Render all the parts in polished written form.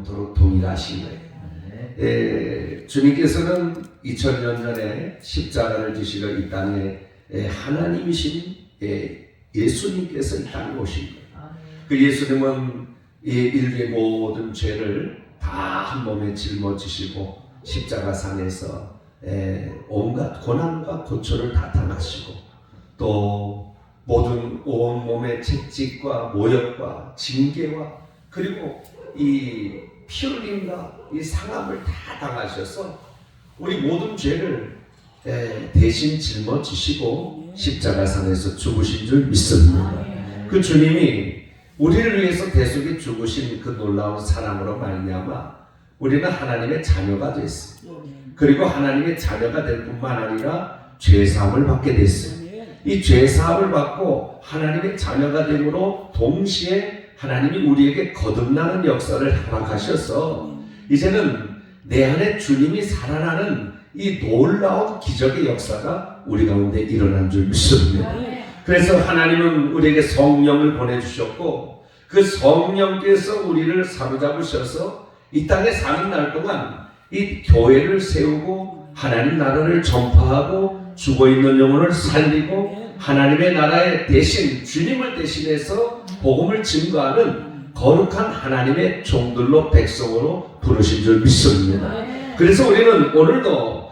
영원토록 동일하신 거예요. 주님께서는 2000년 전에 십자가를 지시러 이 땅에 하나님이신 예수님께서 이 땅에 오신 거예요. 그 예수님은 이 인류의 모든 죄를 다 한 몸에 짊어지시고 십자가상에서 온갖 고난과 고초를 다 당하시고 또 모든 온몸의 채찍과 모욕과 징계와 그리고 이 피 흘림과 이 상함을 다 당하셔서 우리 모든 죄를 대신 짊어지시고 십자가상에서 죽으신 줄 믿습니다. 그 주님이 우리를 위해서 대속에 죽으신 그 놀라운 사랑으로 말미암아 우리는 하나님의 자녀가 됐어요. 그리고 하나님의 자녀가 될 뿐만 아니라 죄사함을 받게 됐어요. 이 죄사함을 받고 하나님의 자녀가 됨으로 동시에 하나님이 우리에게 거듭나는 역사를 허락하셔서 이제는 내 안에 주님이 살아나는 이 놀라운 기적의 역사가 우리 가운데 일어난 줄 믿습니다. 그래서 하나님은 우리에게 성령을 보내주셨고 그 성령께서 우리를 사로잡으셔서 이 땅에 사는 날 동안 이 교회를 세우고 하나님 나라를 전파하고 죽어있는 영혼을 살리고 하나님의 나라의 대신 주님을 대신해서 복음을 증거하는 거룩한 하나님의 종들로 백성으로 부르신 줄 믿습니다. 그래서 우리는 오늘도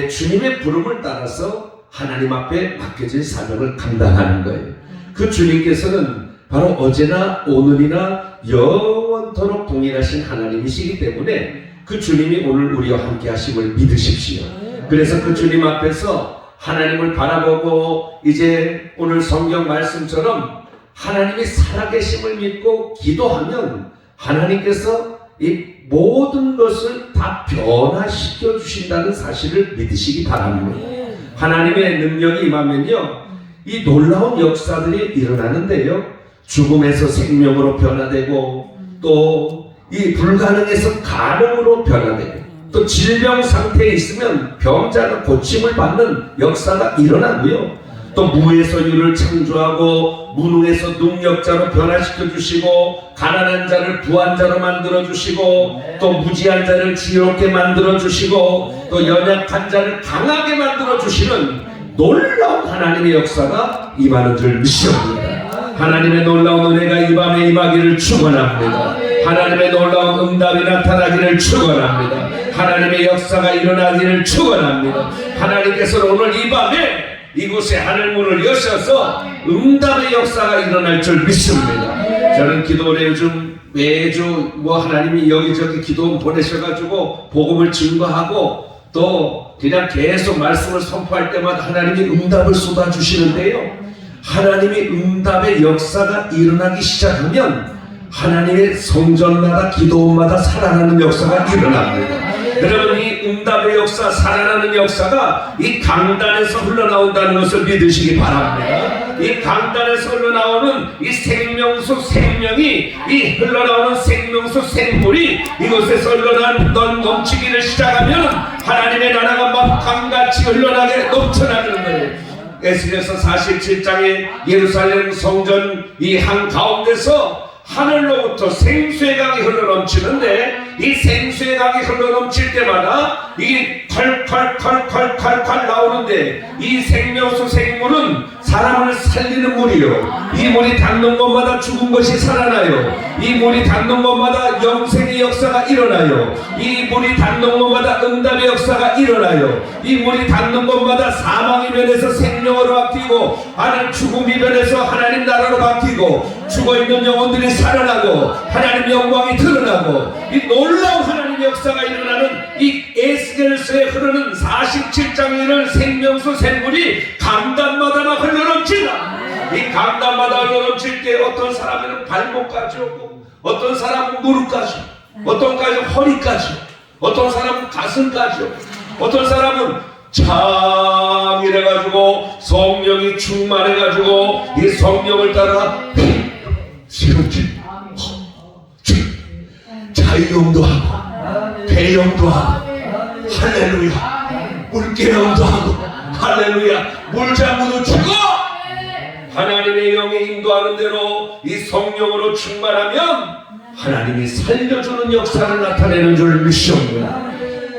주님의 부름을 따라서 하나님 앞에 맡겨진 사명을 감당하는 거예요. 그 주님께서는 바로 어제나 오늘이나 영원토록 동일하신 하나님이시기 때문에 그 주님이 오늘 우리와 함께 하심을 믿으십시오. 그래서 그 주님 앞에서 하나님을 바라보고 이제 오늘 성경 말씀처럼 하나님이 살아계심을 믿고 기도하면 하나님께서 이 모든 것을 다 변화시켜 주신다는 사실을 믿으시기 바랍니다. 하나님의 능력이 임하면요 이 놀라운 역사들이 일어나는데요 죽음에서 생명으로 변화되고 또 이 불가능에서 가능으로 변화되고 또 질병 상태에 있으면 병자가 고침을 받는 역사가 일어나고요. 또 무에서 유를 창조하고 무능에서 능력자로 변화시켜 주시고 가난한 자를 부한 자로 만들어 주시고 또 무지한 자를 지혜롭게 만들어 주시고 또 연약한 자를 강하게 만들어 주시는 놀라운 하나님의 역사가 임하는 줄 믿습니다. 하나님의 놀라운 은혜가 이 밤에 임하기를 축원합니다. 하나님의 놀라운 응답이 나타나기를 축원합니다. 하나님의 역사가 일어나기를 축원합니다. 하나님께서는 오늘 이 밤에 이곳에 하늘문을 여셔서 응답의 역사가 일어날 줄 믿습니다. 저는 기도를 요즘 매주 하나님이 여기저기 기도원 보내셔가지고 복음을 증거하고 또 그냥 계속 말씀을 선포할 때마다 하나님이 응답을 쏟아주시는데요 하나님이 응답의 역사가 일어나기 시작하면 하나님의 성전마다 기도원마다 살아나는 역사가 일어납니다. 여러분 이 응답의 역사 살아나는 역사가 이 강단에서 흘러나온다는 것을 믿으시기 바랍니다. 이 강단에서 흘러나오는 이 생명수 생명이 이 흘러나오는 생명수 생물이 이곳에서 넘치기를 시작하면 하나님의 나라가 막 강같이 흘러나게 넘쳐나는 거예요. 에스겔서 47장에 예루살렘 성전 이 한가운데서 하늘로부터 생수의 강이 흘러넘치는데 이 생수의 강이 흘러넘칠 때마다 이게 콸콸콸콸콸콸 나오는데 이 생명수 생물은 사람을 살리는 물이요 이 물이 닿는 곳마다 죽은 것이 살아나요 이 물이 닿는 곳마다 영생의 역사가 일어나요 이 물이 닿는 곳마다 응답의 역사가 일어나요 이 물이 닿는 곳마다 사망이 변해서 생명으로 바뀌고 하나님 죽음이 변해서 하나님 나라로 바뀌고 죽어있는 영혼들이 살아나고 하나님 영광이 드러나고 이 놀라운 하나님의 역사가 일어나는 이 에스겔서에 흐르는 47장에 이르는 생명수 생물이 강단마다 막 흘러넘친다. 이 강단마다 흘러넘칠 때 어떤 사람은 발목까지 오고 어떤 사람은 무릎까지 어떤 사람은 허리까지 어떤 사람은 가슴까지 오고 어떤 사람은 참 이래가지고 성령이 충만해가지고 이 성령을 따라 시름질 자유형도 하고 배영도 하고 할렐루야 물개영도 하고 할렐루야 물장구도 치고 하나님의 영이 인도하는 대로 이 성령으로 충만하면 하나님이 살려주는 역사를 나타내는 줄 믿습니다.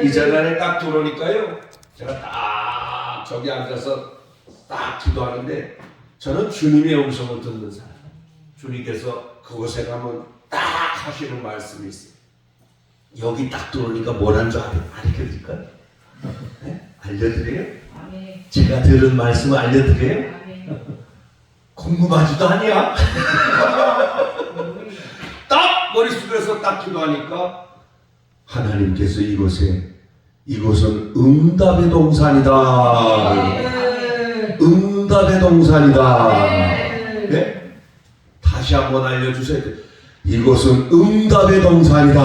이 재단에 딱 들어오니까요, 제가 딱 저기 앉아서 딱 기도하는데 저는 주님의 음성을 듣는 사람. 주님께서 그곳에 가면 딱 하시는 말씀이 있어요. 여기 딱 들어오니까 뭐라는 줄 알려드릴까요? 네? 알려드려요? 제가 들은 말씀을 알려드려요? 궁금하지도 아니야. 딱 머릿속에서 딱 기도하니까 하나님께서 이곳은 응답의 동산이다. 응답의 동산이다. 네? 다시 한번 알려주세요. 이곳은 응답의 동산이다.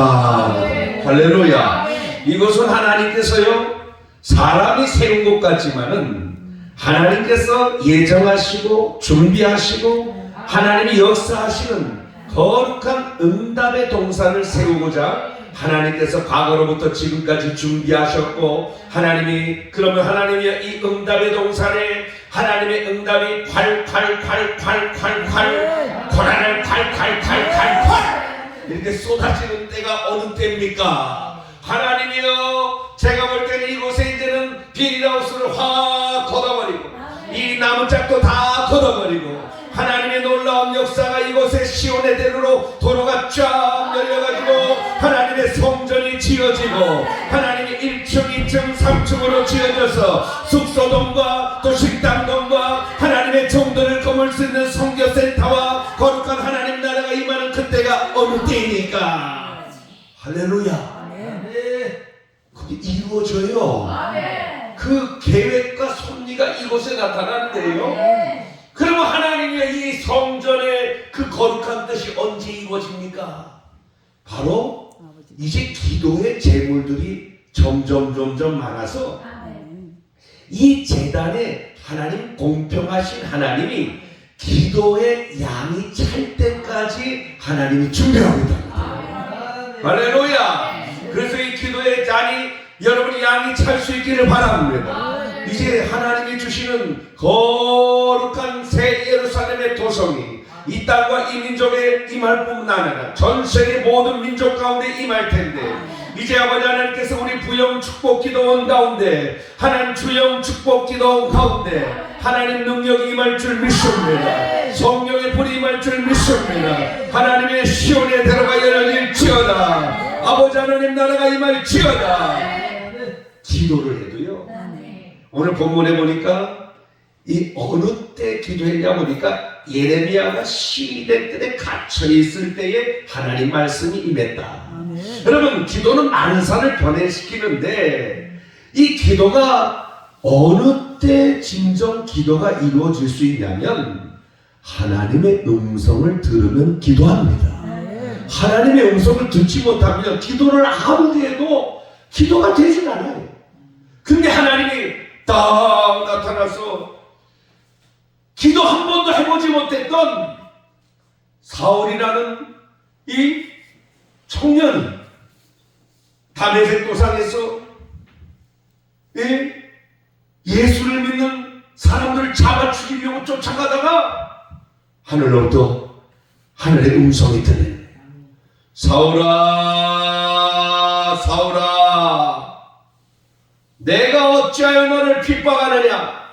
할렐루야. 이곳은 하나님께서요, 사람이 세운 것 같지만은 하나님께서 예정하시고 준비하시고 하나님이 역사하시는 거룩한 응답의 동산을 세우고자 하나님께서 과거로부터 지금까지 준비하셨고, 그러면 하나님이 이 응답의 동산에 하나님의 응답이 고난을 이렇게 쏟아지는 때가 어느 때입니까? 하나님이여, 제가 볼 때는 이곳에 이제는 비닐하우스를 확 걷어버리고 이 나무짝도 다 걷어버리고 하나님의 놀라운 역사가 이곳에 시온의 대로로 도로가 쫙 열려가지고 하나님의 성전이 지어지고 하나님의 1층, 2층, 3층으로 지어져서 숙소동과 또 식당동과 하나님의 정도를 거물 수 있는 선교센터와 거룩한 하나님 나라가 임하는 그때가 어느 때이니까. 할렐루야. 그게 이루어져요. 그 계획과 섭리가 이곳에 나타나는데요. 그러면 하나님의 이 성전의 그 거룩한 뜻이 언제 이루어집니까? 바로 이제 기도의 제물들이 점점 많아서 이 제단에 하나님, 공평하신 하나님이 기도의 양이 찰 때까지 하나님이 준비하고 있답니다. 할렐루야. 그래서 이 기도의 잔이 여러분이 양이 찰 수 있기를 바랍니다. 이제 하나님이 주시는 거룩한 새 예루살렘의 도성이 이 땅과 이 민족에 임할 뿐만 아니라 전 세계 모든 민족 가운데 임할 텐데, 이제 아버지 하나님께서 우리 부영 축복 기도원 가운데, 하나님 주영 축복 기도원 가운데 하나님 능력이 임할 줄 믿습니다. 성령의 불이 임할 줄 믿습니다. 하나님의 시온의 대로가 열려질지어다. 아버지 하나님 나라가 임할지어다. 기도를 해도요, 오늘 본문에 보니까 이 어느 때 기도했냐 보니까 예레미야가 시대 때 갇혀 있을 때에 하나님 말씀이 임했다. 여러분, 기도는 많은 산을 변해시키는데 이 기도가 어느 때 진정 기도가 이루어질 수 있냐면 하나님의 음성을 들으면 기도합니다. 하나님의 음성을 듣지 못하면 기도를 아무리 해도 기도가 되질 않아요. 근데 하나님이 딱 나타나서 기도 한 번도 해보지 못했던 사울이라는 이 청년이 다메섹 도상에서 예수를 믿는 사람들을 잡아 죽이려고 쫓아가다가 하늘로부터 하늘의 음성이 들려요. 사울아, 사울아, 내가 어찌하여 너를 핍박하느냐?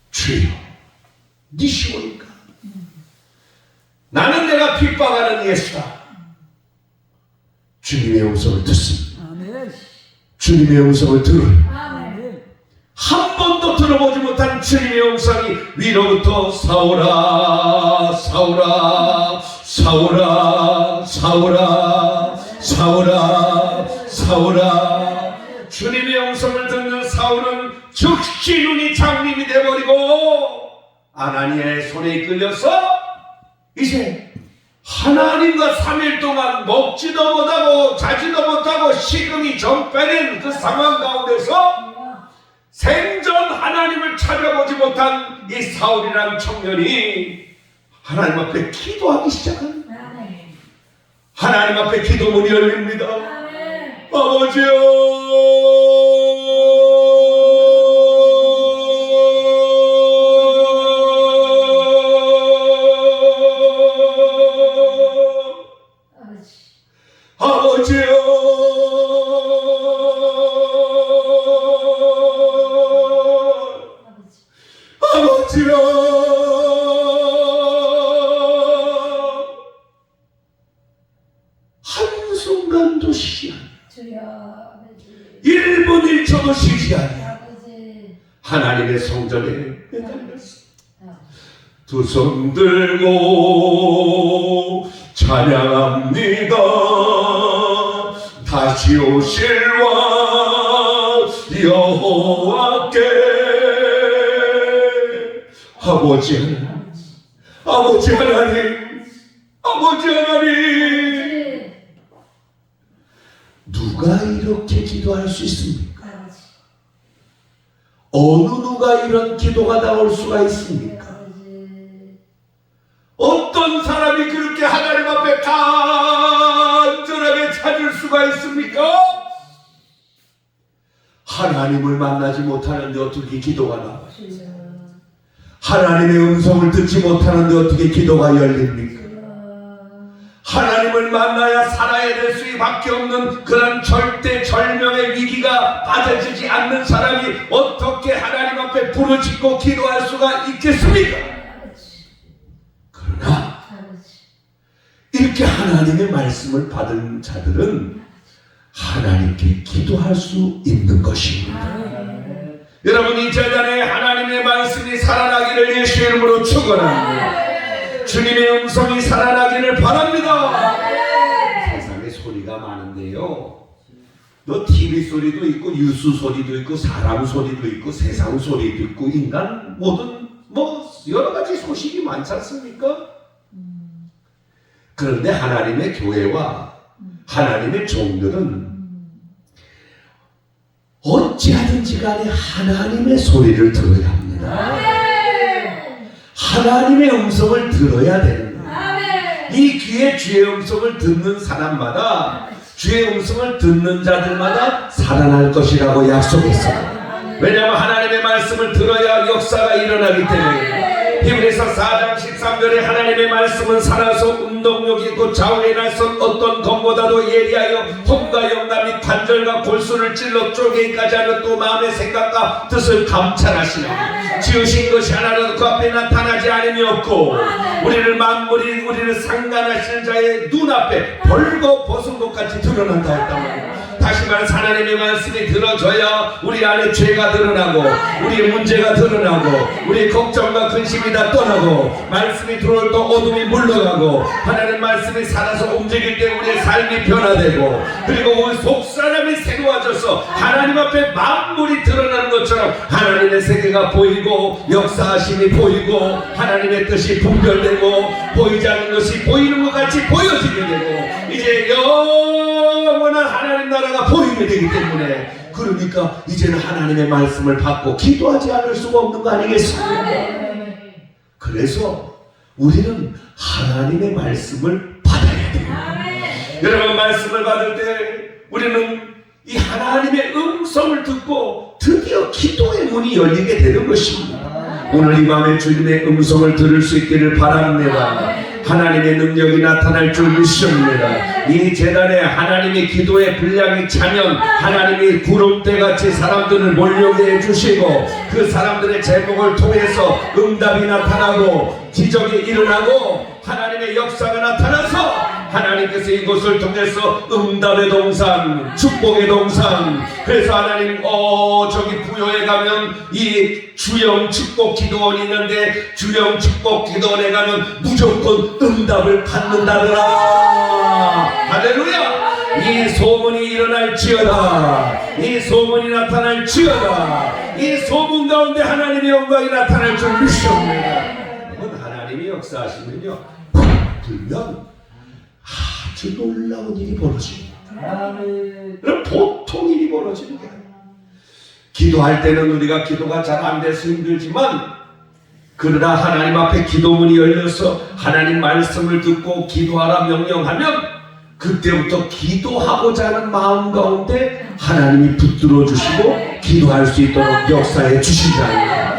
주여, 니시오니까. 나는 내가 핍박하는 예수다. 주님의 음성을 듣습니다. 주님의 음성을 들어요. 한 번도 들어보지 못한 주님의 음성이 위로부터 사울아, 사울아, 사울아, 사울아, 사울아, 사울아. 주님의 음성을 듣는 사울은 즉시 눈이 장님이 되어버리고 아나니아의 손에 이끌려서 이제 하나님과 3일 동안 먹지도 못하고 자지도 못하고 식음이 정패된 그 상황 가운데서 생전 하나님을 찾아보지 못한 이 사울이라는 청년이 하나님 앞에 기도하기 시작합니다. 하나님 앞에 기도문이 열립니다. 아버지요, 아버지여, 아버지여, 한순간도 쉬지 않아. 주여 아버지 1분 1초도 쉬지 않아. 아버지 하나님의 성전에 매달렸어. 아버지 두 손 들고 찬양합니다. 다시 오실 왕 여호와께. 아버지 하나님, 아버지 하나님, 아버지 하나님, 누가 이렇게 기도할 수 있습니까? 아버지 어느 누가 이런 기도가 나올 수가 있습니까? 아버지 어떤 사람이 그렇게 하나님 앞에 간절하게 찾을 수가 있습니까? 하나님을 만나지 못하는데 어떻게 기도가 나와요? 주여 하나님의 음성을 듣지 못하는데 어떻게 기도가 열립니까? 주여 하나님을 만나야 살아야 될 수밖에 없는 그런 절대절명의 위기가 빠져지지 않는 사람이 어떻게 하나님 앞에 부르짖고 기도할 수가 있겠습니까? 아버지 그러나 아버지 이렇게 하나님의 말씀을 받은 자들은 하나님께 기도할 수 있는 것입니다. 여러분, 이 재단에 하나님의 말씀이 살아나기를 예수의 이름으로 축원합니다. 주님의 음성이 살아나기를 바랍니다. 세상에 소리가 많은데요, 너 TV 소리도 있고 뉴스 소리도 있고 사람 소리도 있고 세상 소리도 있고 인간 모든 여러 가지 소식이 많지 않습니까? 그런데 하나님의 교회와 하나님의 종들은 어찌하든지 간에 하나님의 소리를 들어야 합니다. 하나님의 음성을 들어야 되는 거예요. 이 귀에 주의 음성을 듣는 사람마다, 주의 음성을 듣는 자들마다 살아날 것이라고 약속했어요. 왜냐하면 하나님의 말씀을 들어야 역사가 일어나기 때문에. 히브리서 4장 13절에 하나님의 말씀은 살아서 운동력 있고 좌우에 나선 어떤 검보다도 예리하여 혼과 영과 및 관절과 골수를 찔러 쪼개기까지 하는 또 마음의 생각과 뜻을 감찰하시나 지으신 것이 하나라도 그 앞에 나타나지 않음이 없고 우리를 만물이 우리를 상관하시는 자의 눈앞에 벌거 벗은 것 같이 드러난다 했단 말이에요. 다시 말해서 하나님의 말씀이 들어져야 우리 안에 죄가 드러나고 우리의 문제가 드러나고 우리의 걱정과 근심이 다 떠나고 말씀이 들어올 때 어둠이 물러가고 하나님 말씀이 살아서 움직일 때 우리의 삶이 변화되고 그리고 우리 속사람이 새로워져서 하나님 앞에 만물이 드러나는 것처럼 하나님의 세계가 보이고 역사하심이 보이고 하나님의 뜻이 분별되고 보이지 않는 것이 보이는 것 같이 보여지게 되고 이제 영원한 하나님 나라가 보이게 되기 때문에 그러니까 이제는 하나님의 말씀을 받고 기도하지 않을 수가 없는 거 아니겠습니까? 그래서 우리는 하나님의 말씀을 받아야 돼요. 여러분, 말씀을 받을 때 우리는 이 하나님의 음성을 듣고 드디어 기도의 문이 열리게 되는 것입니다. 오늘 이 밤에 주님의 음성을 들을 수 있기를 바랍니다. 하나님의 능력이 나타날 줄 믿습니다. 이 재단에 하나님의 기도의 분량이 차면 하나님이 구름대같이 사람들을 몰려오게 해주시고 그 사람들의 제목을 통해서 응답이 나타나고 기적이 일어나고 하나님의 역사가 나타나서 하나님께서 이곳을 통해서 응답의 동산, 축복의 동산. 그래서 하나님 저기 부여에 가면 이 주영 축복 기도원이 있는데 주영 축복 기도원에 가면 무조건 응답을 받는다더라. 할렐루야. 이 소문이 일어날지어다. 이 소문이 나타날지어다. 이 소문 가운데 하나님의 영광이 나타날 줄 믿습니다. 하나님이 역사하시면요, 불면 아주 놀라운 일이 벌어집니다. 그럼 보통 일이 벌어지는 게 아니에요. 기도할 때는 우리가 기도가 잘 안 돼서 힘들지만 그러나 하나님 앞에 기도문이 열려서 하나님 말씀을 듣고 기도하라 명령하면 그때부터 기도하고자 하는 마음 가운데 하나님이 붙들어 주시고 기도할 수 있도록 역사해 주신다는 거예요.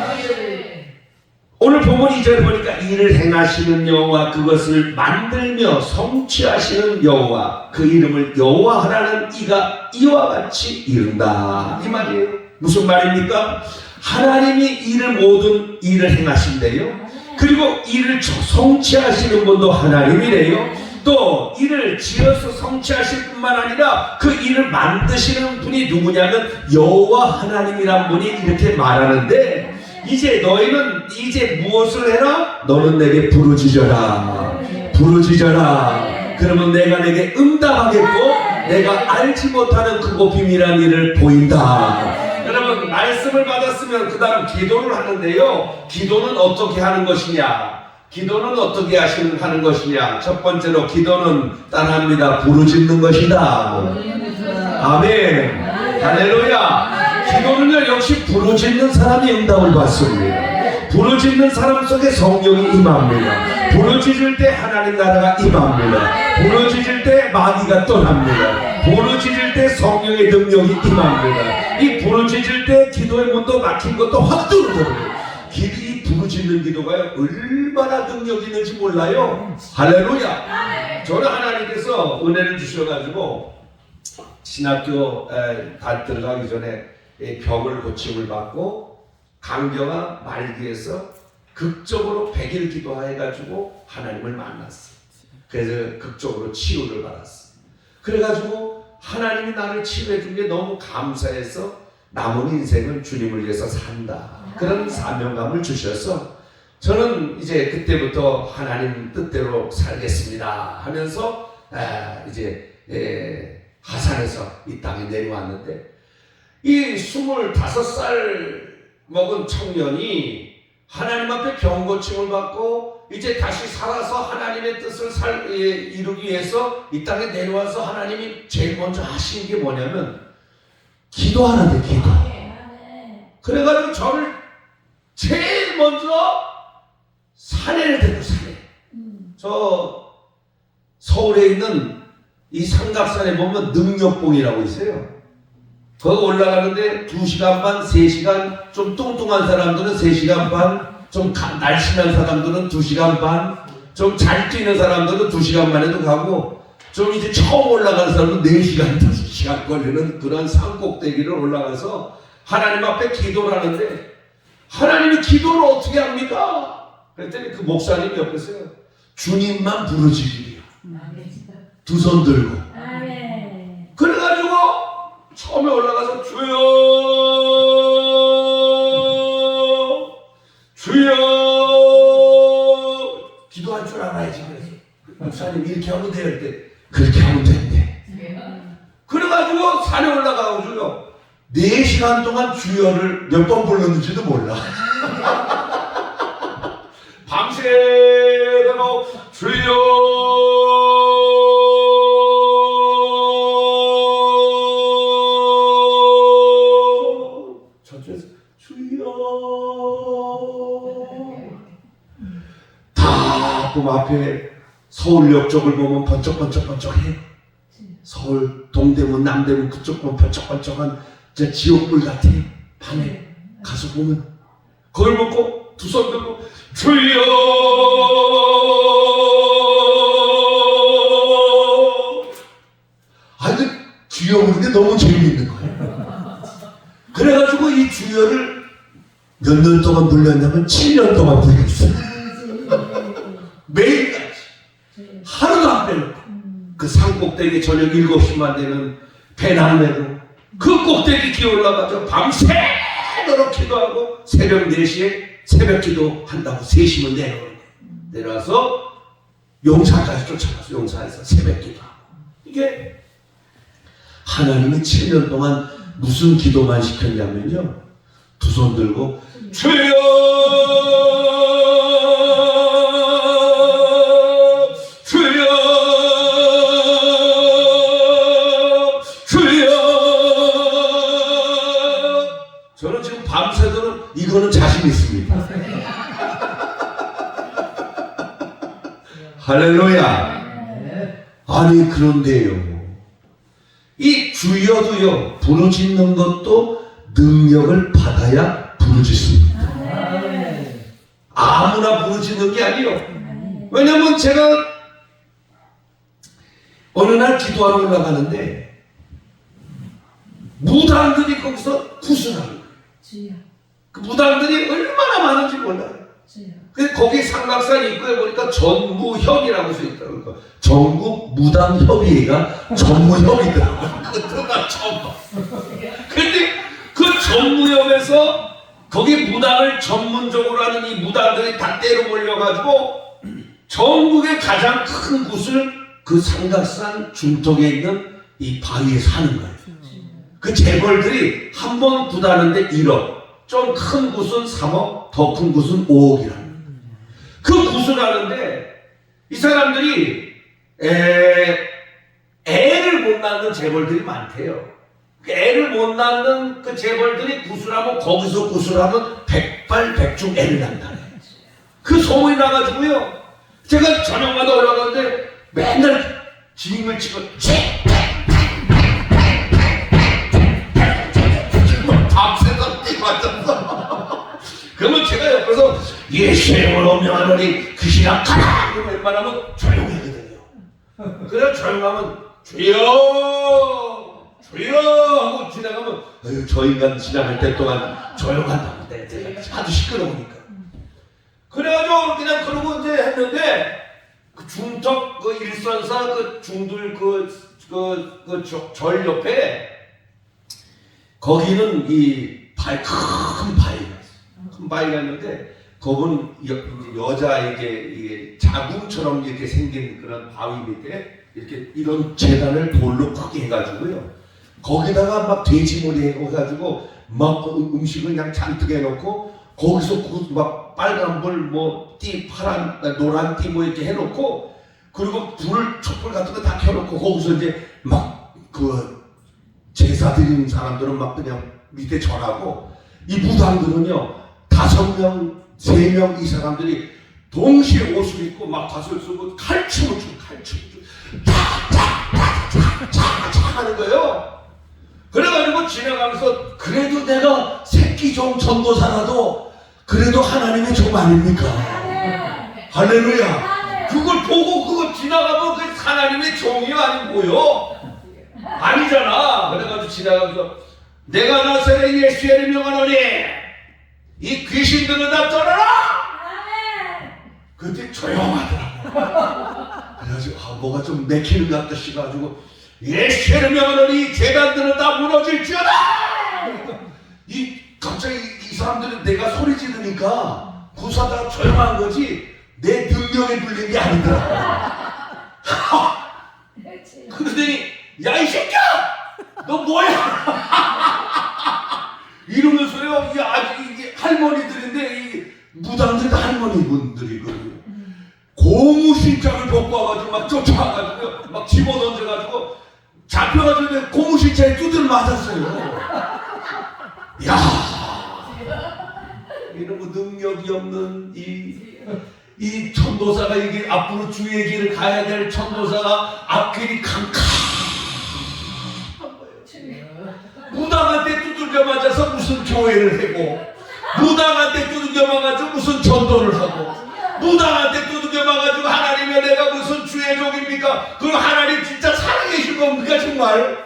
오늘 본문 2절에 보니까 이를 행하시는 여호와 그것을 만들며 성취하시는 여호와 그 이름을 여호와하라는 이가 이와 같이 이른다. 이 말이에요. 무슨 말입니까? 하나님이 모든 일을 행하신대요. 그리고 이를 성취하시는 분도 하나님이래요. 또 이를 지어서 성취하실 뿐만 아니라 그 일을 만드시는 분이 누구냐면 여호와 하나님이란 분이 이렇게 말하는데, 이제 너희는 이제 무엇을 해라? 너는 내게 부르짖어라. 부르짖어라. 그러면 내가 내게 응답하겠고 내가 알지 못하는 크고 비밀한 일을 보인다. 여러분, 말씀을 받았으면 그 다음 기도를 하는데요, 기도는 어떻게 하는 것이냐? 기도는 어떻게 하는 것이냐? 첫 번째로 기도는 따라합니다. 부르짖는 것이다. 아멘. 할렐루야. 기도는요, 역시 부르짖는 사람이 응답을 받습니다. 부르짖는 사람 속에 성령이 임합니다. 부르짖을 때 하나님 나라가 임합니다. 부르짖을 때 마귀가 떠납니다. 부르짖을 때 성령의 능력이 임합니다. 이 부르짖을 때 기도의 문도 막힌 것도 확 뚫어져요. 이 부르짖는 기도가 얼마나 능력이 있는지 몰라요. 할렐루야. 저는 하나님께서 은혜를 주셔가지고 신학교 들어가기 전에 병을 고침을 받고 간경화 말기에서 극적으로 100일 기도해가지고 하나님을 만났어요. 그래서 극적으로 치유를 받았어요. 그래가지고 하나님이 나를 치유해 준 게 너무 감사해서 남은 인생은 주님을 위해서 산다, 그런 사명감을 주셔서 저는 이제 그때부터 하나님 뜻대로 살겠습니다 하면서 이제 하산에서 이 땅에 내려왔는데, 이 25살 먹은 청년이 하나님 앞에 병고침을 받고 이제 다시 살아서 하나님의 뜻을 이루기 위해서 이 땅에 내려와서 하나님이 제일 먼저 하신 게 뭐냐면 기도하는데, 기도. 그래가지고 저를 제일 먼저 산에를 데리고, 산에, 저 서울에 있는 이 삼각산에 보면 능력봉이라고 있어요. 거기 올라가는데 2시간 반, 3시간, 좀 뚱뚱한 사람들은 3시간 반, 좀 날씬한 사람들은 2시간 반, 좀 잘 뛰는 사람들은 2시간 만에도 가고, 좀 이제 처음 올라가는 사람은 4시간, 5시간 걸리는 그런 산꼭대기를 올라가서 하나님 앞에 기도를 하는데, 하나님이 기도를 어떻게 합니까? 그랬더니 그 목사님이 옆에서요, 주님만 부르짖으리요. 두 손 들고. 그래가지고 처음에 올라가서 주여 주여 기도할 줄 알아야지. 그래서 목사님 이렇게 하면 돼요. 이렇게 그렇게 하면 된대. 그래가지고 산에 올라가가지고요, 4시간 동안 주여를 몇 번 불렀는지도 몰라. 밤새도록 주여 저쪽에서 주여 다 봄 앞에 서울역 쪽을 보면 번쩍번쩍번쩍해. 서울 동대문 남대문 그쪽 보면 번쩍번쩍한 저 지옥불 같아. 밤에 가서 보면 그걸 보고 두 손 들고 주여 아니 주여 부르는 게 너무 재미있는 거예요. 그래가지고 이 주여를 몇 년 동안 불렸냐면 7년 동안 불렸어요. 매일같이 하루도 안 빼놓고 그 산꼭대기 저녁 7시만 되면 배낭 메고 그 꼭대기 기어 올라가서 밤새도록 기도하고 새벽 4시에 새벽 기도 한다고 3시면 내려와서 용사까지 쫓아가서 용사에서 새벽 기도하고. 이게 하나님이 7년 동안 무슨 기도만 시켰냐면요, 두 손 들고 주여 주여 주여. 저는 지금 밤새도록 이거는 자신 있습니다. 할렐루야. 아니 그런데요, 이 주여도요, 부르짖는 것도 능력을 받아야 부르짖습니다. 아무나 부르짖는 게 아니에요. 왜냐면 제가 어느 날 기도하러 올라가는데 무당들이 거기서 구슬하는 거예요. 주여. 그 무당들이 얼마나 많은지 몰라요. 주여. 근데 거기 상락산 입구에 보니까 전무협이라고 써있더라고요. 전국 무당협의회가 전무협이더라고요. 그것도 나 처음 봤어. 근데 그 전무협에서 거기 무당을 전문적으로 하는 이 무당들이 다 때로 몰려가지고 전국의 가장 큰 굿을 그 상락산 중턱에 있는 이 바위에 사는 거예요. 그 재벌들이 한 번 굿하는데 1억, 좀 큰 굿은 3억, 더 큰 굿은 5억이라는 거예요. 그 굿을 하는데 이 사람들이 애를 못 낳는 재벌들이 많대요. 애를 못 낳는 그 재벌들이 구슬하면 거기서 구슬하면 백발백중 애를 낳는다네. 그 소문이 나가지고요. 제가 저녁마다 올라가는데 맨날 징을 치고 밤새서 뛰어왔었어. 그러면 제가 옆에서 예수의 이름으로 명하노니 귀신아 가라! 그러면 웬만하면 조용하거든요. 그래 조용하면 주여 주여 하고 지나가면 저 인간 지나갈 때 동안 조용한다고 내가 아주 시끄러우니까. 그래가지고 그냥 그러고 이제 했는데 그 중턱 그 일선사 그 중들 절 옆에 거기는 이 큰 바위가 있어. 큰 바위가 있는데 거기는 여자에게 이게 자궁처럼 이렇게 생긴 그런 바위 밑에 이렇게 이런 재단을 돌로 크게 해가지고요. 거기다가 막 돼지머리 해가지고 막 음식을 그냥 잔뜩 해놓고 거기서 막 빨간불 뭐 띠 파란 노란 띠 뭐 이렇게 해놓고 그리고 촛불 같은 거 다 켜놓고 거기서 이제 막 그 제사 드리는 사람들은 막 그냥 밑에 절하고 이 무당들은요 5명, 3명 이 사람들이 동시에 옷을 입고 막 가sul 쓰고 칼춤을 추고 차차차차차차 하는 거예요. 그래가지고 지나가면서 그래도 내가 새끼 종 전도사라도 그래도 하나님의 종 아닙니까? 할렐루야. 그걸 보고 그거 지나가면 그 하나님의 종이요 아니 뭐요? 아니잖아. 그래가지고 지나가면서 내가 나서의 예수의 명하노니 이 귀신들은 다 떠나라. 그때 조용하더라고. 그래가지고 뭐가 좀 맥히는 것 같다 싶어가지고 예수의 명하노니 재단들은 다 무너질지어다. 갑자기 이 사람들은 내가 소리 지르니까 구사다가 조용한 거지 내 능력에 불린 게 아니더라. 그러더니 야 이 새끼야 너 뭐야 이러면서요. 이게 아직 이게 할머니들인데 이 무당들 할머니분들이거든요. 고무신장을 벗고 와가지고 막 쫓아와가지고 막 집어던져가지고 잡혀가지고 고무신장에 두드려 맞았어요. 야 이런 거 능력이 없는 이 천도사가 이게 앞으로 주의 길을 가야 될 천도사가 앞길이 캄캄한 거예요. 무당한테 두들겨 맞아서 무슨 교회를 하고 무당한테 두들겨 맞아서 무슨 전도를 하고 무당한테 두들겨 맞아가지고 하나님의 내가 무슨 주의 종입니까? 그럼 하나님 진짜 살아계실 겁니까 정말?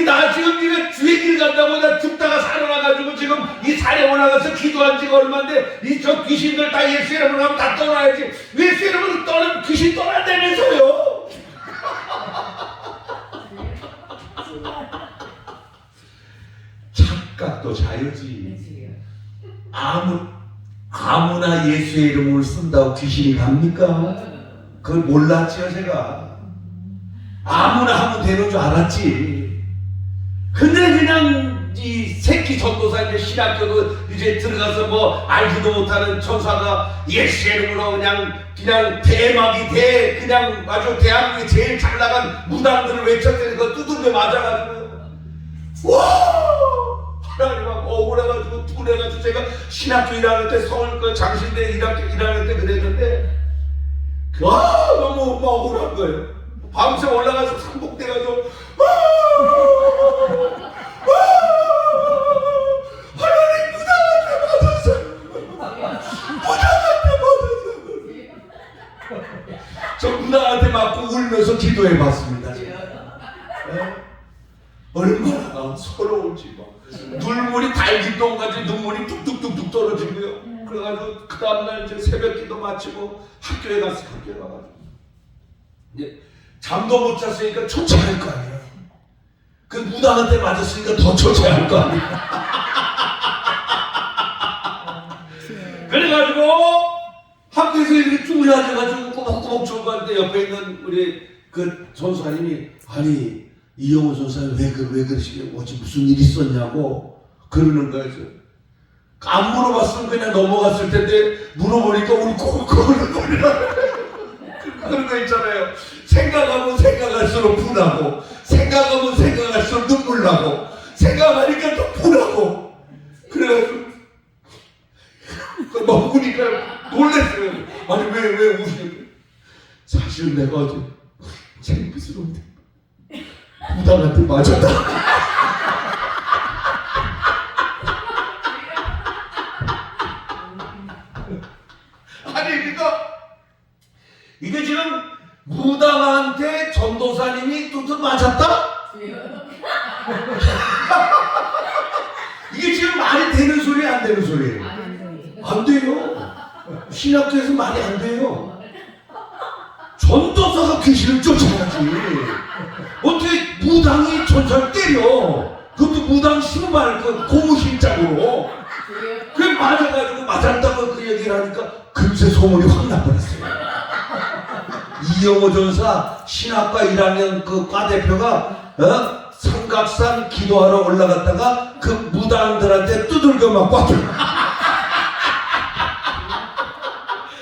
나 지금 이거 주의 길 간다고 나 죽다가 살아나가지고 지금 이 산에 올라가서 기도한 지가 얼마인데 이 저 귀신들 다 예수 이름으로 하면 다 떠나야지. 예수 이름으로 떠나면 귀신 떠난다면서요. 착각도 자유지. 아무나 예수의 이름을 쓴다고 귀신이 갑니까? 그걸 몰랐지요 제가. 아무나 하면 되는 줄 알았지. 근데 그냥 이 새끼 전도사 이제 신학교도 이제 들어가서 뭐 알지도 못하는 천사가 예수의 이름으로 그냥 대막이 그냥 아주 대한민국에 제일 잘 나간 무당들을 외쳤더니 그거 두들겨 맞아가지고 와 하나님하고 억울해가지고 분해가지고 제가 신학교 1학년 때 서울 그 장신대 1학년 때 그랬는데 와 너무 억울한 거예요. 밤새 올라가서 상복돼가지고 하나님 무당한테 맞았어요. 무당한테 기도해 봤습니다. 제가. 얼마나 서러운지 막 눈물이 달기똥같이 눈물이 뚝뚝뚝뚝 떨어지고요. 그래가지고 그 다음날 이제 새벽 기도 마치고 학교에 가가지고 이제 잠도 못 잤으니까 초췌할 거 아니에요. 그 무당한테 맞았으니까 더 초췌할 거 아니에요. 그래가지고 학교에서 이렇게 쭈그려앉아가지고 꾸벅꾸벅 졸고하는데 옆에 있는 우리 그 전사님이 아니 이영호 전사님 왜 그러시게 어제 무슨 일 있었냐고 그러는 거예요. 안 물어봤으면 그냥 넘어갔을 텐데 물어보니까 울컥울컥 그런 거 있잖아요. 생각하면 생각할수록 분하고 생각하면 생각할수록 눈물 나고 생각하니까 또 분하고 그래가지고 먹으니까 놀랬어요. 아니 왜 우시는 사실 내가 어제 창피스러운데 무당한테 맞았다. 아니 그러니까 이게 지금 무당한테 전도사님이 또 맞았다? 이게 지금 말이 되는 소리 안 되는 소리예요? 안 돼요. 신학교에서 말이 안 돼요. 전도사가 귀신을 쫓아야지. 어떻게 무당이 전사를 때려? 그것도 무당 신발 그 고무신짝으로. 그게 맞아가지고 맞았다고 그 얘기를 하니까 금세 소문이 확 나버렸어요. 이영호 전사 신학과 1학년 그 과대표가 삼각산 기도하러 올라갔다가 그 무당들한테 두들겨 맞고 왔죠.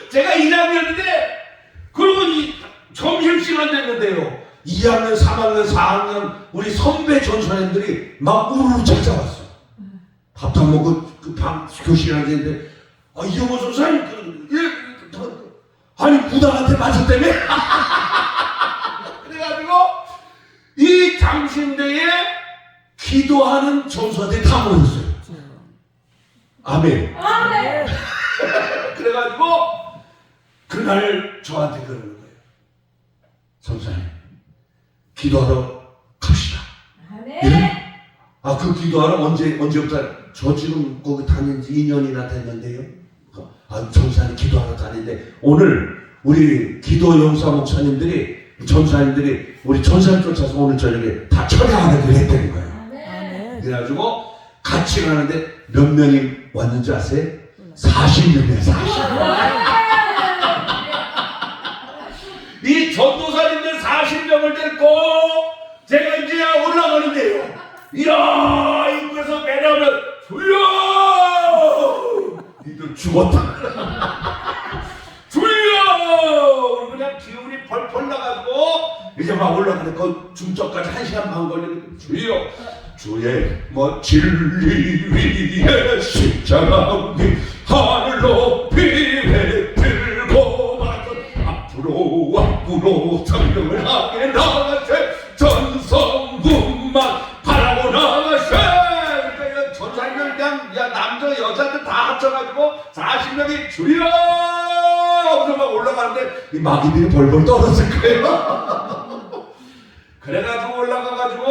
제가 1학년인데 그러고 점심시간 됐는데요. 2학년, 3학년, 4학년 우리 선배 전사님들이 막 우르르 찾아왔어. 밥도 안 먹고 그 방 교실에 앉았는데 이영호 전사님 아니 무당한테 맞았다며? 그래가지고 이 장신대에 기도하는 전사들이 다 모였어요. 아멘. 아멘. 그래가지고 그날 저한테 그러는 거예요. 전사님 기도하러 갑시다. 예? 그 기도하러 언제부터? 저 지금 거기 다닌 지 2년이나 됐는데요. 전사님 기도하러 다니는데 오늘 우리 기도 용사 목사님들이 전사님들이 우리 전사님 쫓아서 오늘 저녁에 다 철회하기로 했다는 거예요. 그래가지고 같이 가는데 몇 명이 왔는지 아세요? 40명이에요. 40명. 이 전도사님들 40명을 데리고 제가 이제 올라가는데요. 이야 입구에서 매너하면 주여 이들 죽었다. 주여 그냥 기운이 펄펄 나가지고 이제 막 올라가니까 중턱까지 1시간 반 걸리는 주여 주의 진리 위에 십자가 위 하늘 높이 들고 앞으로 성령을 하게 나가세 전성군만 바라고 나가세. 그러니까 전사님들 그냥 남자 여자들 다 합쳐가지고 40명이 주여 하면서 막 올라가는데 이 마귀들이 벌벌 떨어질 거예요. 그래가지고 올라가가지고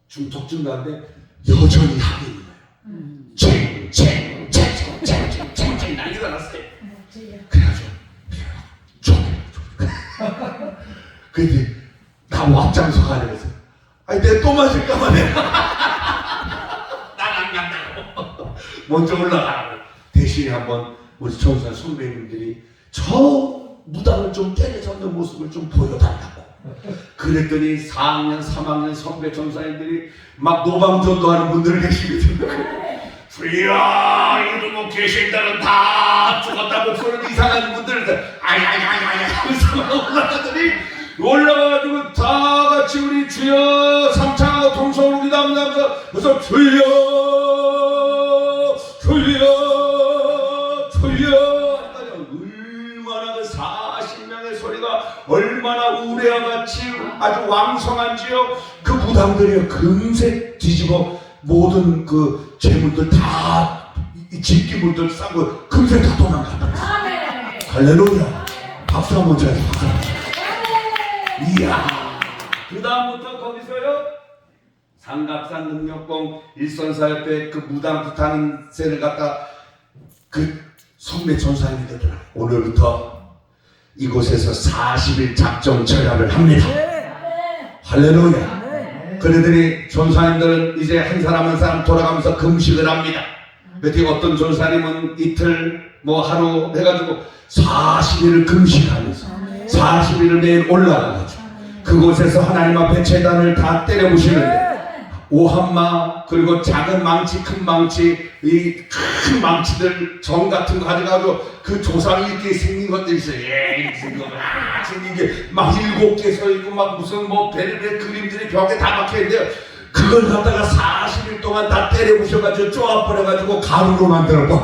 중턱쯤 가는데 여전히 하고 있는 거예요. 쟁 난리가 났어요. 그래가지고 근데 나 앞장서 가려서 아니 내가 또 맞을까봐 내가 난안 간다고 먼저 올라가라고. 대신에 한번 우리 전사 선배님들이 저 무당을 좀 때려잡는 모습을 좀 보여달라고 그랬더니 4학년 3학년 선배 전사님들이 막 노방전도하는 분들을 계시거든요. 주여 이도 못 계신다는 다 죽었다 목소리도 이상한 분들 아야야야야 하면서 올라가더니 올라가가지고 다 같이 우리 주여 3차 동성으로 기도하면서 그래서 주여 얼마나 그 40명의 소리가 얼마나 우레와 같이 아주 왕성한지요. 그 무당들이 금세 뒤집어 모든 그 재물들 다 집기물들 싸고 금세 다 도망갔다. 할렐루야. 박수 한번 쳐야지. 박수. 이야, 그 다음부터 거기서요 삼각산 능력봉 일선사 옆에 그 무당 부타는 새를 갖다 그 성매 전사님이 되더라. 오늘부터 이곳에서 40일 작정 철야를 합니다. 할렐루야. 그러더니 전사님들은 이제 한 사람 한 사람 돌아가면서 금식을 합니다. 그때 어떤 전사님은 이틀 뭐 하루 해가지고 40일을 금식하면서 40일을 매일 올라가가지고 그곳에서 하나님 앞에 제단을 다 때려부시는데 오한마 그리고 작은 망치 큰 망치 이 큰 망치들 정 같은 거 가져가지고 그 조상이 이렇게 생긴 것들이 있어요. 이렇게 생긴 거 생긴 게 막 7개 서 있고 막 무슨 뭐 별별 그림들이 벽에 다 박혀있는데요. 그걸 갖다가 40일 동안 다 때려부셔가지고 쪼아버려가지고 가루로 만들어봐.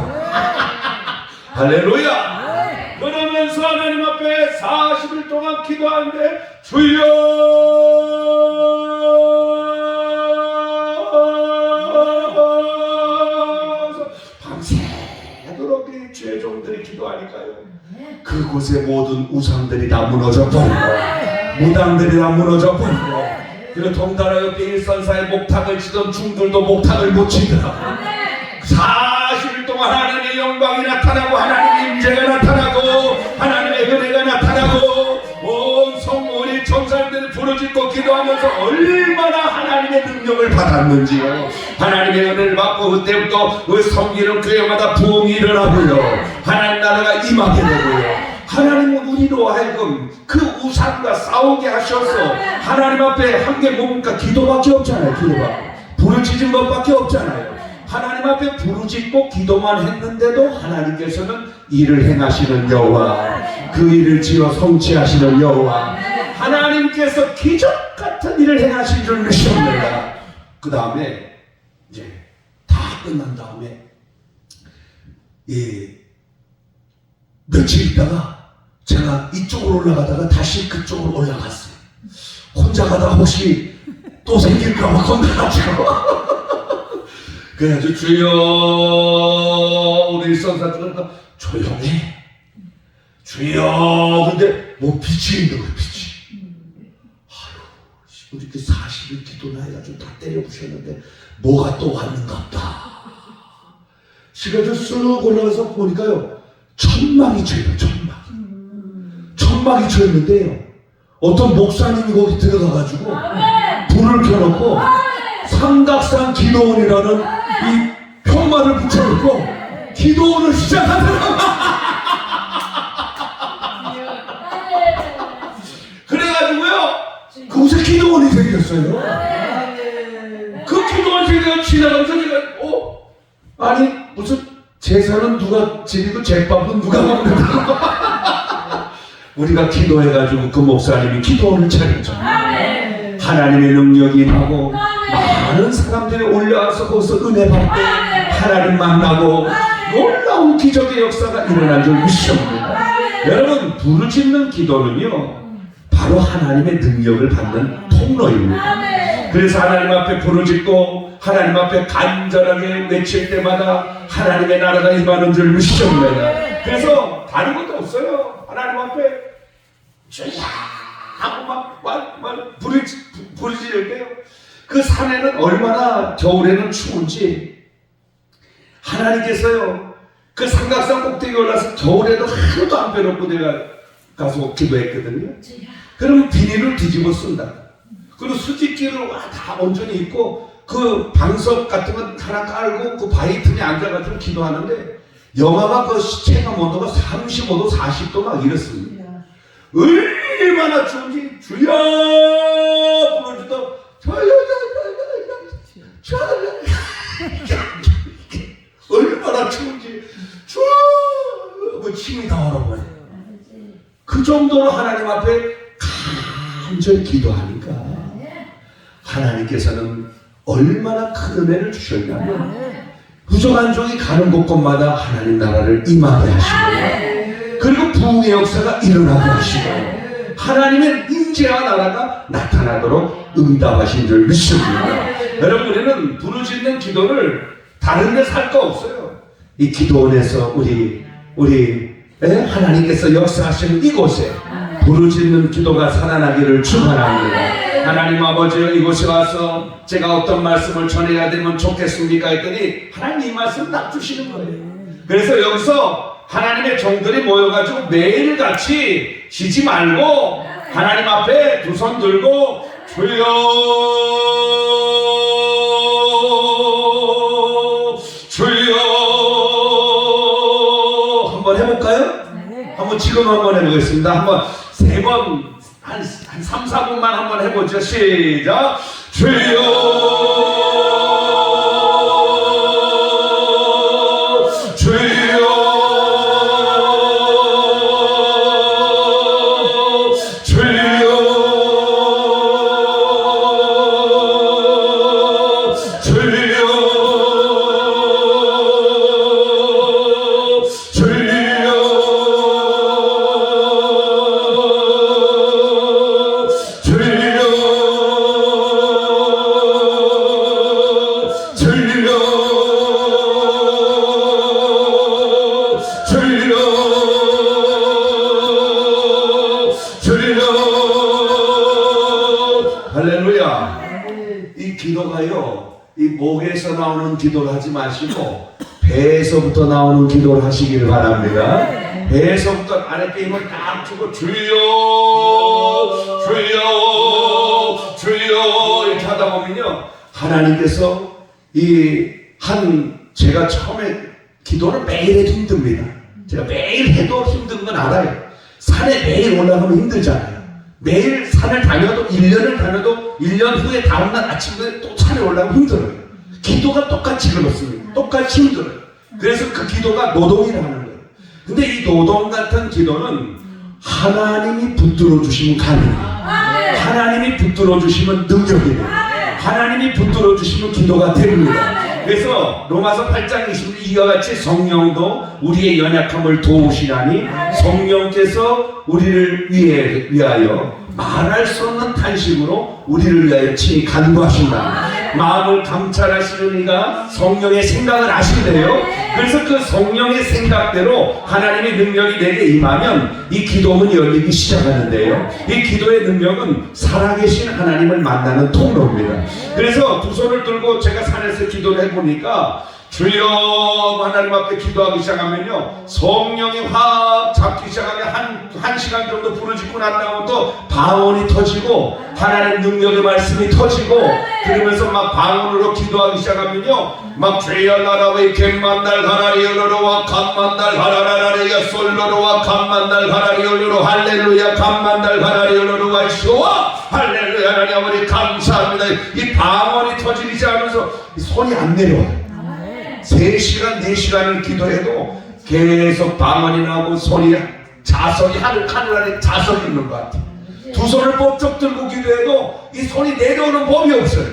할렐루야. 그러면서 하나님 앞에 40일 동안 기도하는데 주여 밤새도록 이 죄종들이 기도하니까요 그곳의 모든 우상들이 다 무너져 버리고 무당들이 다 무너져 버리고 그리고 동달아 옆에 일선사의 목탁을 치던 중들도 목탁을 못 치더라. 40일 동안 하나님의 영광이 나타나고 하나님의 임재가 나타나고 하나님의 은혜가 나타나고 온 성문이 전사님들을 부르짖고 기도하면서 얼마나 하나님의 능력을 받았는지요. 하나님의 은혜를 받고 그때부터 그 섬기는 교회마다 부흥이 일어나고요. 하나님 나라가 임하게 되고요. 하나님은 우리로 하여금 그 우상과 싸우게 하셔서 하나님 앞에 한 게 뭡니까? 기도밖에 없잖아요. 기도밖에 부르짖은 것밖에 없잖아요. 하나님 앞에 부르짖고 기도만 했는데도 하나님께서는 일을 행하시는 여호와 그 일을 지어 성취하시는 여호와 하나님께서 기적 같은 일을 행하신 줄 믿습니다. 그 다음에 이제 다 끝난 다음에 며칠 있다가 제가 이쪽으로 올라가다가 다시 그쪽으로 올라갔어요. 혼자 가다가 혹시 또 생길까봐 겁나가지고 그래가지고 주여 우리 일선사들은 조용해 주여 근데 뭐 빛이 있는 거야 빛이. 아유 이렇게 40일 기도나 해가지고 다 때려부셨는데 뭐가 또 왔는갑다. 시간을 쑥 올라가서 보니까요 천막이 쳐있어요. 천막이 쳐있는데요 어떤 목사님이 거기 들어가가지고 불을 켜놓고 삼각산 기도원이라는 이 편말을 붙여놓고 기도원을 시작하더라고요. 그래가지고요 그곳에 기도원이 생겼어요. 그 기도원이 생겨서 지나가면서 제가 아니 무슨 제사는 누가 지내고 제밥은 누가 먹는다고 우리가 기도해가지고 그 목사님이 기도원을 차렸죠. 하나님의 능력이 임하고 많은 사람들이 올라와서 거기서 은혜 받고 하나님 만나고 놀라운 기적의 역사가 일어난 줄 믿습니다. 여러분 부르짖는 기도는요 바로 하나님의 능력을 받는 통로입니다. 그래서 하나님 앞에 부르짖고 하나님 앞에 간절하게 외칠 때마다 하나님의 나라가 임하는 줄 믿습니다. 그래서 다른 것도 없어요. 하나님 앞에 주야 하고 막 부르짖을 때요 그 산에는 얼마나 겨울에는 추운지 하나님께서요 그 삼각산 꼭대기에 올라서 겨울에도 하루도 안 빼놓고 내가 가서 기도했거든요. 그러면 비닐을 뒤집어 쓴다. 그리고 수직기를 다 온전히 입고 그 방석 같은 거 하나 깔고 그 바위 틈에 앉아가지고 기도하는데 영하가 그 체감 온도가 35도 40도 막 이렇습니다. 얼마나 추운지 주여 부르짖도 얼마나 추운지 그 침이 다 얼어버려요. 그 정도로 하나님 앞에 간절히 기도하니까 하나님께서는 얼마나 큰 은혜를 주셨냐면 부족한 종이 가는 곳곳마다 하나님 나라를 임하게 하시고 그리고 부흥의 역사가 일어나게 하시고 하나님의 임재와 나라가 나타나도록 응답하신 줄 믿습니다. 여러분 우리는 부르짖는 기도를 다른 데서 할 거 없어요. 이 기도원에서 우리 하나님께서 역사하시는 이곳에 부르짖는 기도가 살아나기를 축원합니다. 하나님 아버지여, 이곳에 와서 제가 어떤 말씀을 전해야 되면 좋겠습니까 했더니 하나님 이 말씀 딱 주시는 거예요. 그래서 여기서 하나님의 종들이 모여가지고 매일같이 쉬지 말고 하나님 앞에 두 손 들고 주여 주여 한번 해볼까요? 한번 지금 한번 해보겠습니다. 한번 세 번 한 3, 4분만 한번 해보죠. 시작. 주여 주여 주여 할렐루야. 이 기도가요, 이 목에서 나오는 기도를 하지 마시고 배에서부터 나오는 기도를 하시기를 바랍니다. 배에서부터 아랫배 힘을 딱 주고 주여 주여 주여 이렇게 하다 보면요, 하나님께서 제가 처음에 기도를 매일 해도 힘듭니다. 제가 매일 해도 힘든 건 알아요. 산에 매일 올라가면 힘들잖아요. 매일 산을 다녀도 1년을 다녀도 1년 후에 다음날 아침에 또 산에 올라가면 힘들어요. 기도가 똑같이 그렇습니다. 똑같이 힘들어요. 그래서 그 기도가 노동이라는 거예요. 근데 이 노동 같은 기도는 하나님이 붙들어 주시면 가능해요. 하나님이 붙들어 주시면 능력이에요. 하나님이 붙들어 주시면 기도가 됩니다. 그래서 로마서 8장 20절 이와 같이 성령도 우리의 연약함을 도우시나니 성령께서 우리를 위하여 말할 수 없는 탄식으로 우리를 위하여 친히 간구하신다. 마음을 감찰하시는 이가 성령의 생각을 아신대요. 그래서 그 성령의 생각대로 하나님의 능력이 내게 임하면 이 기도문이 열리기 시작하는데요. 이 기도의 능력은 살아계신 하나님을 만나는 통로입니다. 그래서 두 손을 들고 제가 산에서 기도를 해보니까 주여 하나님 앞에 기도하기 시작하면요, 성령이 확 잡기 시작하면 한 시간 정도 부르짖고 난 다음부터 방언이 터지고 하나님 능력의 말씀이 터지고, 그러면서 막 방언으로 기도하기 시작하면요, 막 주여 나라의 갯만달 가라리 열러로와 간만달 가라라라리야 솔로로와 간만달 가라리 열러로 할렐루야 간만달 가라리 열러로와 시오와 할렐루야 하나님 아버지 감사합니다. 이 방언이 터지기 시작하면서 손이 안 내려와요. 3시간, 4시간을 기도해도 계속 방언이 나고 자석이 하늘 아래 자석이 있는 것 같아요. 두 손을 번쩍 들고 기도해도 이 손이 내려오는 법이 없어요.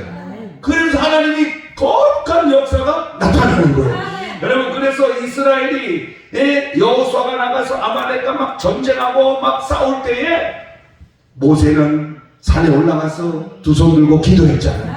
그래서 하나님이 거룩한 역사가 나타나는 거예요. 여러분, 그래서 이스라엘이 여호수아가 나가서 아말렉과 막 전쟁하고 막 싸울 때에 모세는 산에 올라가서 두 손 들고 기도했잖아요.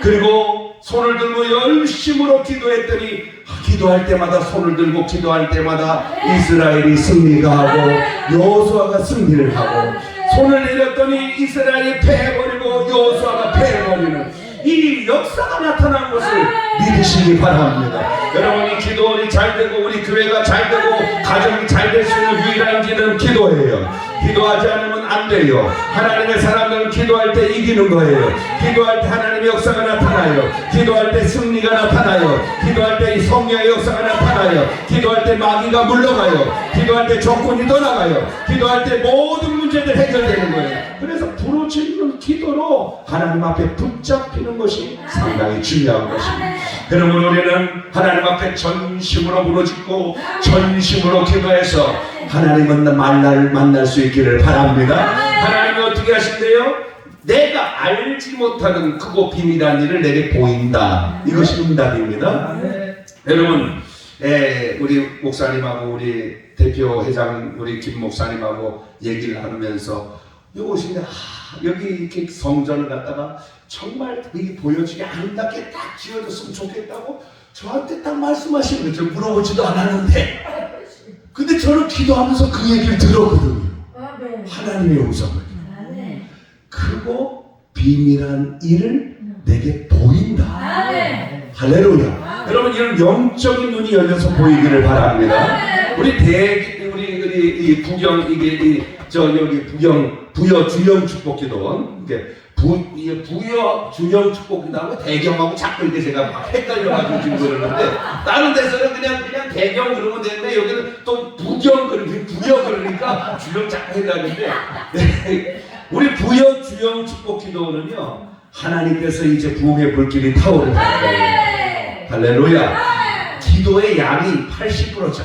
그리고 손을 들고 열심으로 기도했더니 기도할 때마다 손을 들고 기도할 때마다 이스라엘이 승리가 하고 여호수아가 승리를 하고, 손을 내렸더니 이스라엘이 패해버리고 여호수아가 패해버리는 이 역사가 나타난 것을 믿으시기 바랍니다. 여러분, 이 기도원이 잘 되고 우리 교회가 잘 되고 가정이 잘 될 수 있는 유일한 길은 기도예요. 기도하지 않으면 안 돼요. 하나님의 사람들은 기도할 때 이기는 거예요. 기도할 때 하나님의 역사가 나타나요. 기도할 때 승리가 나타나요. 기도할 때 이 성령의 역사가 나타나요. 기도할 때 마귀가 물러가요. 기도할 때 적군이 떠나가요. 기도할 때 모든 문제들 해결되는 거예요. 그래서 부르짖는 기도로 하나님 앞에 붙잡히는 것이 상당히 중요한 것입니다. 여러분, 우리는 하나님 앞에 전심으로 부르짖고 전심으로 기도해서 하나님은 만날 수 있기를 바랍니다. 하나님이 어떻게 하신대요? 내가 알지 못하는 크고 비밀한 일을 내게 보인다. 이것이 응답입니다. 여러분, 우리 목사님하고 우리 대표 회장 우리 김 목사님하고 얘기를 하면서 이것인데 여기 이렇게 성전을 갖다가 정말 이게 보여지게 아름답게 딱 지어줬으면 좋겠다고 저한테 딱 말씀하시는 거죠. 물어보지도 않았는데. 근데 저는 기도하면서 그 얘기를 들었거든요. 하나님의 음성을 아멘. 크고 비밀한 일을 내게 보인다. 아멘. 할렐루야. 여러분 이런 영적인 눈이 열려서 보이기를 바랍니다. 우리 이 부경 여기 부여 주영 축복기도 이게 부여 주영 축복기도하고 대경하고 자꾸 이렇게 제가 막 헷갈려가지고 지금 그러는데 다른 데서는 그냥 대경 그러면 되는데 여기는 또 부경 부여 그러니까 주영 자꾸 헷갈리는데 우리 부여 주영 축복기도는요 하나님께서 이제 부흥의 불길이 타오르는 거예요. 할렐루야. 기도의 양이 80%죠.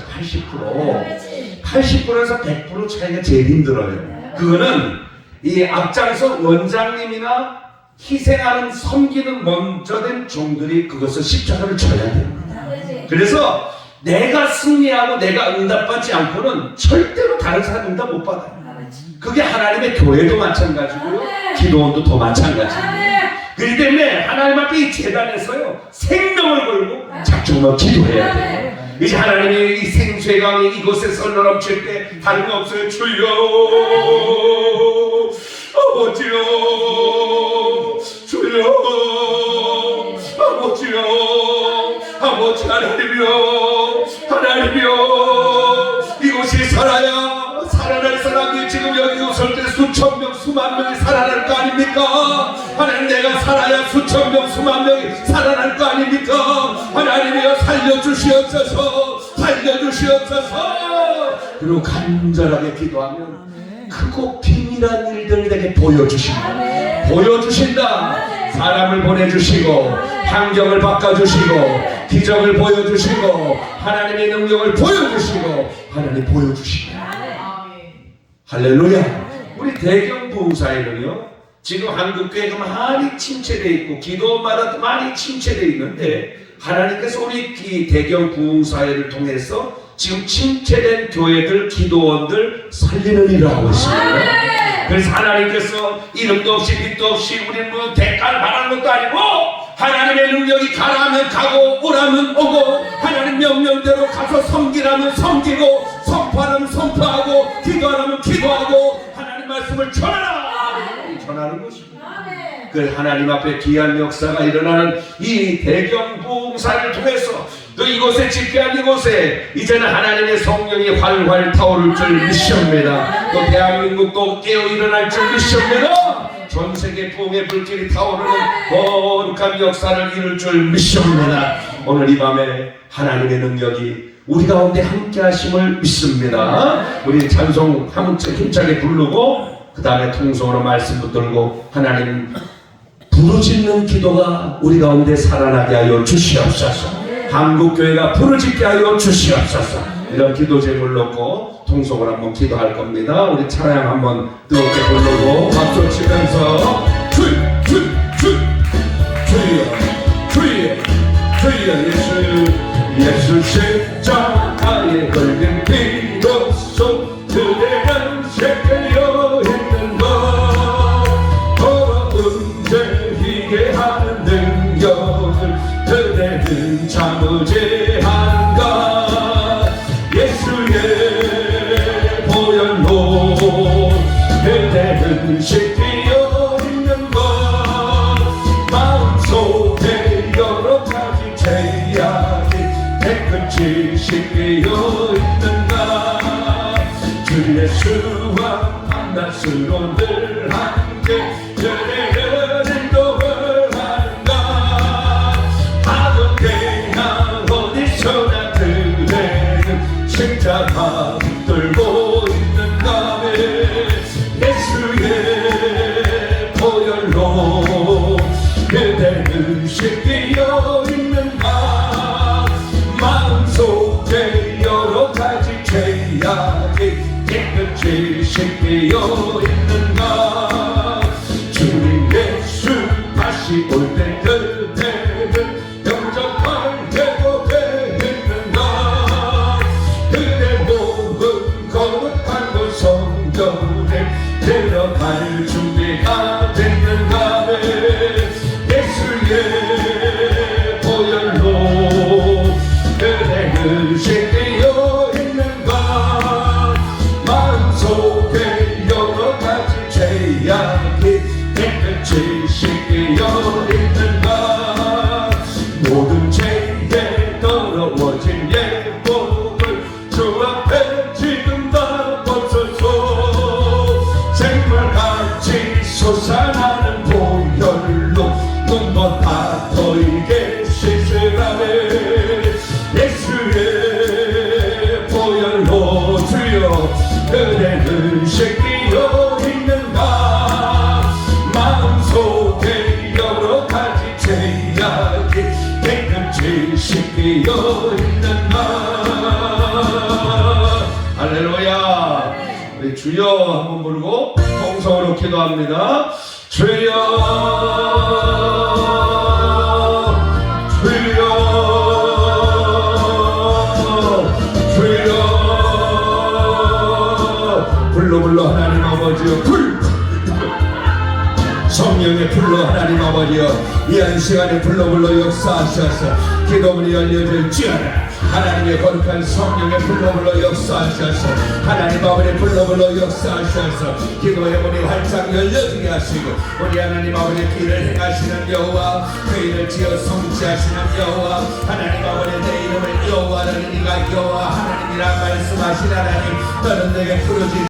80%에서 100% 차이가 제일 힘들어요. 그거는 이 앞장서 원장님이나 희생하는 섬기는 먼저 된 종들이 그것을 십자가를 져야 됩니다. 그래서 내가 승리하고 내가 응답받지 않고는 절대로 다른 사람 응답 못 받아요. 그게 하나님의 교회도 마찬가지고요. 기도원도 더 마찬가지입니다. 그렇기 때문에 하나님 앞에 이 재단에서요 생명을 걸고 작정하고 기도해야 돼요. 이제 하나님이 이 생수의 강이 이곳에서 넘칠 때 다른 거 없어요. 주여 아버지여 주여 아버지여 아버지 하나님이여 이곳이 살아날 사람이 지금 여기 오실 때 수천 명 수만 명이 살아날 거 아닙니까? 하나님 내가 살아야 수천 명 수만 명이 살아날 거 아닙니까? 하나님이여 살려주시옵소서 그리고 간절하게 기도하면 크고 비밀한 일들 내게 보여주신다. 사람을 보내주시고 환경을 바꿔주시고 기적을 보여주시고 하나님의 능력을 보여주시고 하나님 보여주시고 할렐루야. 우리 대경 부흥사에는요 지금 한국교회가 많이 침체되어 있고 기도마다 많이 침체되어 있는데 하나님께서 우리 이 대경 부흥사회를 통해서 지금 침체된 교회들 기도원들 살리는 일을 하고 있습니다. 그래서 하나님께서 이름도 없이 빛도 없이 우리는 뭐 대가를 바라는 것도 아니고 하나님의 능력이 가라면 가고 오라면 오고 하나님 명령대로 가서 섬기라면 섬기고 선포하라면 선포하고 기도하라면 기도하고 하나님 말씀을 전하는 것입니다. 그 하나님 앞에 귀한 역사가 일어나는 이 대경 부흥사를 통해서 또 이곳에 집회한 이곳에 이제는 하나님의 성령이 활활 타오를 줄 믿습니다. 또 대한민국도 깨어 일어날 줄 믿습니다. 전 세계 부흥의 불길이 타오르는 거룩한 역사를 이룰 줄 믿습니다. 오늘 이 밤에 하나님의 능력이 우리 가운데 함께 하심을 믿습니다. 우리 찬송 힘차게 부르고 그 다음에 통성으로 말씀 붙들고 하나님 부르짖는 기도가 우리 가운데 살아나게 하여 주시옵소서. 한국교회가 부르짖게 하여 주시옵소서. 이런 기도 제목을 놓고 통성을 한번 기도할 겁니다. 우리 찬양 한번 뜨겁게 부르고 박수 치면서 주여 예수 십자가에 걸린 비로소 그대는 새겨져 있는 것 더러운 죄 희게 하는 능력을 그대는 자무제한가 예수의 보혈로 그대는 씻기어 있는 것 마음속에 여러 가지 죄악이 깨끗이 씻기어 있는가 주 예수와 만났으로 늘 함께 그대는 인도를 하는가 아무데나 어디서나 그대는 십자가 붙들고 있는가 예수의 보혈로 그대는 씻기어 있는가 마음속에 여러 가지 죄악이 깨끗이 씻기어 있는가 주님 예수 다시 올 때 그대는 영접할 때도 되겠는가 그대 몸은 거룩하고 성전에 들어갈 준비가 됐는가 예수의 보혈로 그대는 씻기어 있는가 마음속에 여러 깊이 여있는 나. 할렐루야. 우리 주여 한번 부르고 통성으로 기도합니다. 주여 주여 주여. 불러 불러 하나님 아버지여, 불 성령의 불러 하나님 아버지여, 이한 시간에 불러 역사하셔서 기도문이 열려질지어다. 하나님의 거룩한 성령의 불러 역사하셔서 하나님 아버지 불러 역사하셔서 기도의 문이 활짝 열려지게 하시고, 우리 하나님 아버지 길을 행하시는 여호와, 그 일을 지어 성취하시는 여호와, 하나님 아버지 내 이름을 여호와라는 이가 여호와 하나님이란 말씀하신 하나님, 너는 내게 부르지